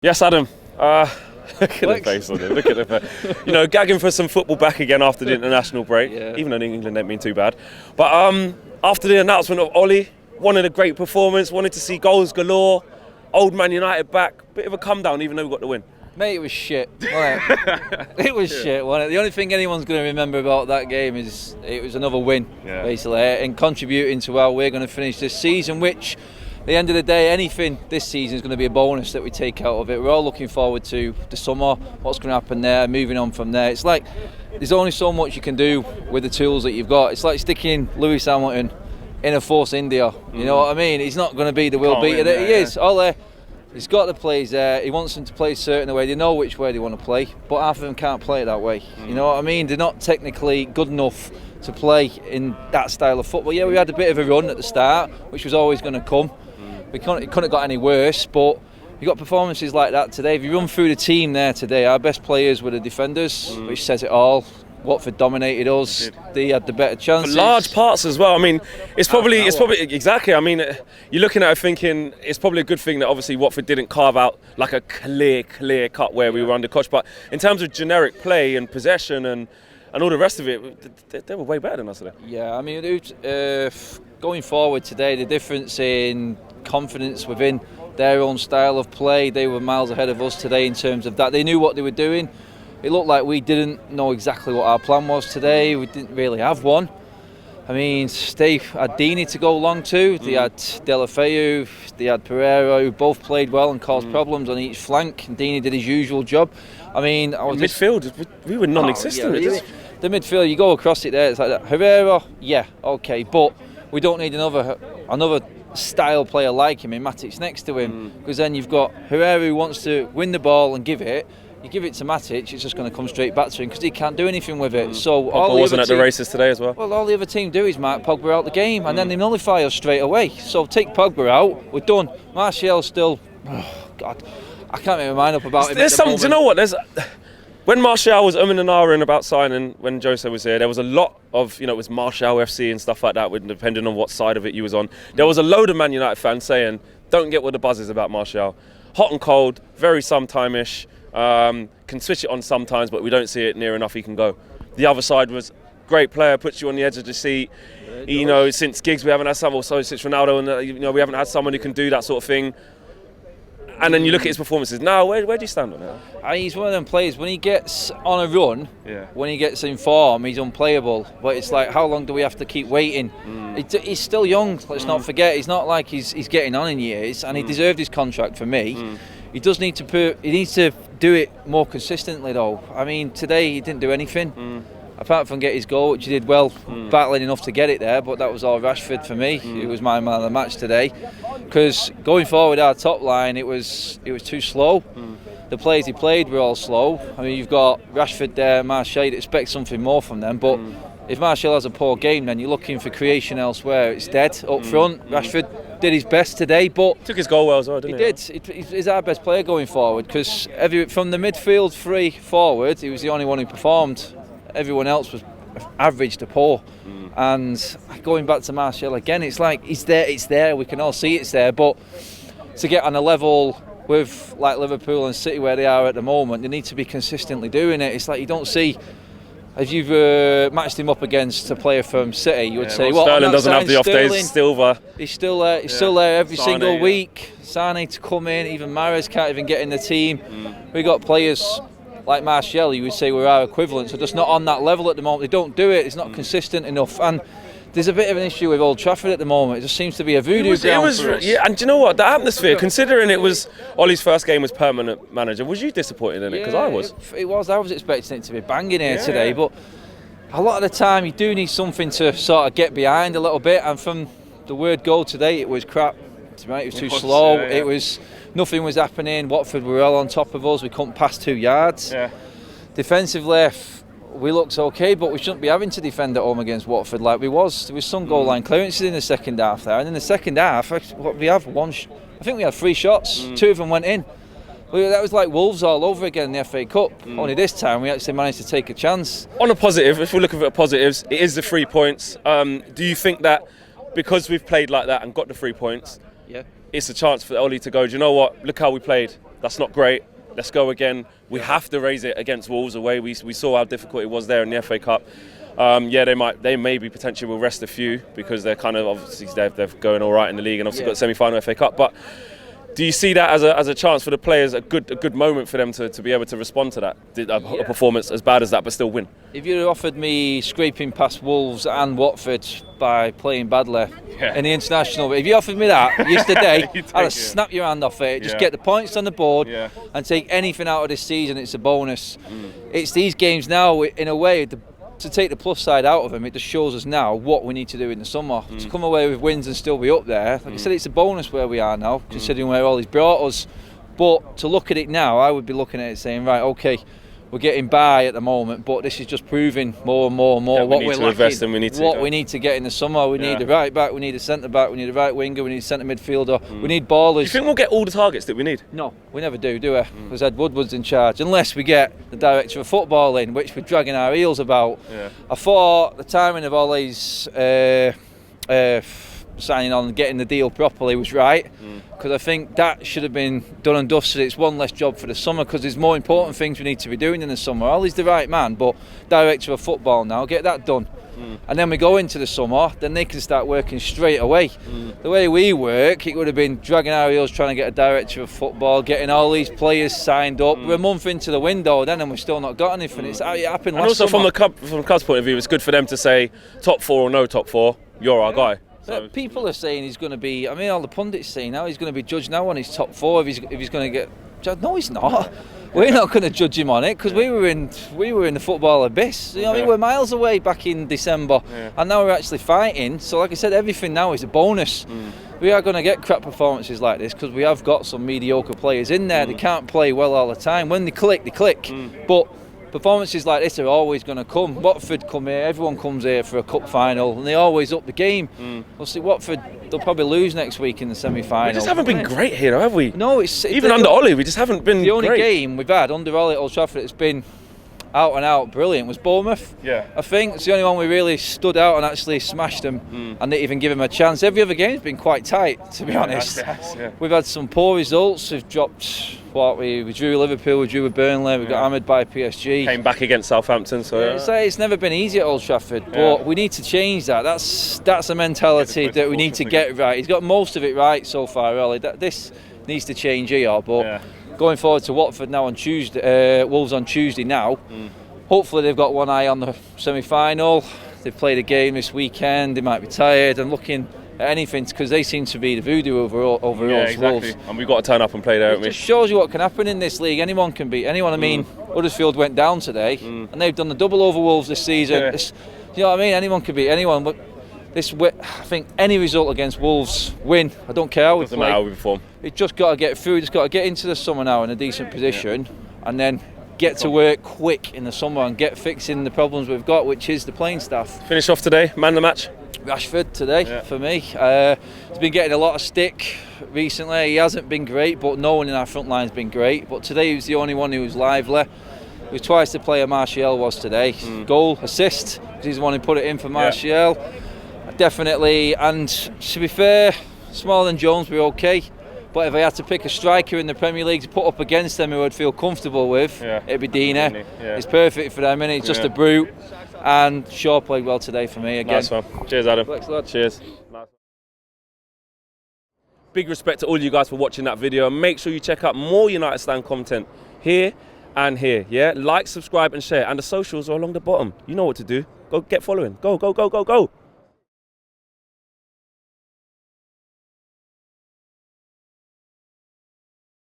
Yes, Adam. Look at the face on him. Look at the face. You know, gagging for some football back again after the international break. Yeah. Even though England didn't mean too bad. But after the announcement of Ollie, wanted a great performance, wanted to see goals galore. Old Man United back. Bit of a come down, even though we got the win. Mate, it was shit, wasn't it? It was shit, wasn't it? The only thing anyone's going to remember about that game is it was another win, basically, and contributing to how we're going to finish this season, which, at the end of the day, anything this season is going to be a bonus that we take out of it. We're all looking forward to the summer, what's going to happen there, moving on from there. It's like there's only so much you can do with the tools that you've got. It's like sticking Lewis Hamilton in a Force India. You know what I mean? He's not going to be the world beater that he is. Ole, he's got the players there. He wants them to play a certain way. They know which way they want to play, but half of them can't play it that way. You know what I mean? They're not technically good enough to play in that style of football. Yeah, we had a bit of a run at the start, which was always going to come. It couldn't have got any worse, but you got performances like that today. If you run through the team there today, our best players were the defenders, which says it all. Watford dominated us. They had the better chances. For large parts as well. I mean, it's probably exactly. I mean, you're looking at it thinking it's probably a good thing that obviously Watford didn't carve out like a clear cut where we were under coach. But in terms of generic play and possession and all the rest of it, they were way better than us today. Yeah, I mean, going forward today, the difference in confidence within their own style of play, they were miles ahead of us today in terms of that. They knew what they were doing. It looked like we didn't know exactly what our plan was today. We didn't really have one. I mean, they had Dini to go long to. They had Delafeu, they had Pereira, who both played well and caused problems on each flank. And Dini did his usual job. I mean, midfield, we were non-existent. The midfield, you go across it there, it's like that. Herrera, yeah, okay, but we don't need another style player like him in Matic next to him, because then you've got Herrera who wants to win the ball and give it. You give it to Matic, it's just going to come straight back to him because he can't do anything with it. So Pogba wasn't at the races today as well. Well, all the other team do is mark Pogba out the game, and then they nullify us straight away. So take Pogba out, we're done. Martial still, oh God, I can't make my mind up about him. There's something. Do you know what? When Martial was and ahhing about signing, when Jose was here, there was a lot of, it was Martial FC and stuff like that, depending on what side of it you was on. There was a load of Man United fans saying, "Don't get what the buzz is about Martial. Hot and cold, very sometime-ish." Can switch it on sometimes, but we don't see it near enough he can go. The other side was great player, puts you on the edge of the seat. Since Giggs we haven't had someone, so since Ronaldo, and we haven't had someone who can do that sort of thing. And then you look at his performances. Now, where do you stand on that? He's one of them players, when he gets on a run, when he gets in form, he's unplayable. But it's like, how long do we have to keep waiting? He's still young, let's not forget. He's not like he's getting on in years, and he deserved his contract for me. He does need to he needs to do it more consistently though. I mean, today he didn't do anything apart from get his goal, which he did well, battling enough to get it there, but that was all Rashford for me. It was my man of the match today, because going forward our top line, it was too slow. The players he played were all slow. I mean, you've got Rashford there, Martial, you'd expect something more from them, but if Martial has a poor game, then you're looking for creation elsewhere. It's dead up front. Rashford did his best today, but took his goal well as well, didn't he? He's our best player going forward, because from the midfield three forward, he was the only one who performed. Everyone else was average to poor. And going back to Martial again, it's like it's there. We can all see it's there, but to get on a level with like Liverpool and City where they are at the moment, they need to be consistently doing it. It's like you don't see. If you've matched him up against a player from City, you would say, Sterling doesn't have the off days. Silva. He's still there. He's still there every single week. Sane to come in. Even Mahrez can't even get in the team. We got players like Martial, you would say were our equivalents, are just not on that level at the moment. They don't do it. It's not consistent enough. And there's a bit of an issue with Old Trafford at the moment. It just seems to be a voodoo ground for us. Yeah, and do you know what? The atmosphere, considering it was Ollie's first game as permanent manager, was you disappointed in it? Because I was. It was. I was expecting it to be banging here today, but a lot of the time you do need something to sort of get behind a little bit. And from the word go today, it was crap. Right? It was too slow. It was nothing was happening. Watford were all on top of us. We couldn't pass 2 yards. Defensively, we looked okay, but we shouldn't be having to defend at home against Watford like we was. There was some goal line clearances in the second half there, and in the second half, what we have I think we had 3 shots. 2 of them went in. That was like Wolves all over again in the FA Cup. Only this time we actually managed to take a chance. On a positive, if we're looking for positives, it is the 3 points. Do you think that because we've played like that and got the 3 points, it's a chance for Ollie to go, do you know what, look how we played. That's not great. Let's go again. We have to raise it against Wolves away. We saw how difficult it was there in the FA Cup. They maybe potentially will rest a few because they're kind of obviously they're going all right in the league and obviously got semi-final FA Cup. But do you see that as a chance for the players, a good moment for them to be able to respond to that, a performance as bad as that, but still win? If you'd offered me scraping past Wolves and Watford by playing badly in the international, if you offered me that yesterday, I'd have snapped your hand off it. Just get the points on the board and take anything out of this season. It's a bonus. It's these games now, in a way, to take the plus side out of them, it just shows us now what we need to do in the summer to come away with wins and still be up there. Like I said, it's a bonus where we are now, considering where all he's brought us. But to look at it now, I would be looking at it saying, right, okay, we're getting by at the moment, but this is just proving more and more and more what we're lacking, we need to get in the summer. We need a right back, we need a centre back, we need a right winger, we need a centre midfielder, we need ballers. Do you think we'll get all the targets that we need? No, we never do we? Because Ed Woodward's in charge, unless we get the director of football in, which we're dragging our heels about. I thought the timing of all these signing on and getting the deal properly was right, because I think that should have been done and dusted. It's one less job for the summer, because there's more important things we need to be doing in the summer. Ollie's the right man, but director of football now, get that done. And then we go into the summer, then they can start working straight away. The way we work, it would have been dragging our heels trying to get a director of football, getting all these players signed up. We're a month into the window then and we've still not got anything. It's how it happened last summer. And also from the club's point of view, it's good for them to say top 4 or no top 4, you're our guy. So people are saying he's going to be, I mean, all the pundits say now he's going to be judged now on his top 4 if he's going to get judged. No, he's not. We're not going to judge him on it, because we were in the football abyss. You know, we were miles away back in December, and now we're actually fighting. So, like I said, everything now is a bonus. We are going to get crap performances like this because we have got some mediocre players in there. They can't play well all the time. When they click, they click. But performances like this are always going to come. Watford come here, everyone comes here for a cup final, and they always up the game. We'll see Watford, they'll probably lose next week in the semi-final. We just haven't been great here, have we? No, it's even under Ollie, we just haven't been great. The only game we've had under Ollie at Old Trafford that's been out and out brilliant was Bournemouth. I think it's the only one we really stood out and actually smashed them and didn't even give them a chance. Every other game's been quite tight, to be honest. We've had some poor results. We've dropped we drew with Liverpool, we drew with Burnley, we got hammered by PSG. Came back against Southampton, so it's never been easy at Old Trafford, but we need to change that. That's a mentality that we need to get right. He's got most of it right so far, really. This needs to change here, but going forward to Watford now on Tuesday, Wolves on Tuesday now. Hopefully they've got one eye on the semi-final. They've played a game this weekend. They might be tired and looking at anything, because they seem to be the voodoo over us, Wolves. And we've got to turn up and play there, haven't we? It just shows you what can happen in this league. Anyone can beat anyone. I mean, Huddersfield went down today, and they've done the double over Wolves this season. You know what I mean? Anyone can beat anyone. But I think any result against Wolves, win. I don't care how we play. Doesn't matter how we perform. We've just got to get through. We've just got to get into the summer now in a decent position, and then get to work quick in the summer and get fixing the problems we've got, which is the playing staff. Finish off today, man of the match? Rashford today for me. He's been getting a lot of stick recently. He hasn't been great, but no one in our front line's been great. But today he was the only one who was lively. He was twice the player Martial was today. Goal, assist, because he's the one who put it in for Martial. Definitely, and to be fair, Smalling and Jones were okay. But if I had to pick a striker in the Premier League to put up against them who I'd feel comfortable with, it'd be Dina. It's perfect for them, and it's just a brute. And Shaw played well today for me again. Nice one. Cheers, Adam. Thanks a lot. Cheers. Big respect to all you guys for watching that video, and make sure you check out more United Stand content here and here. Like, subscribe and share, and the socials are along the bottom. You know what to do. Go get following. Go.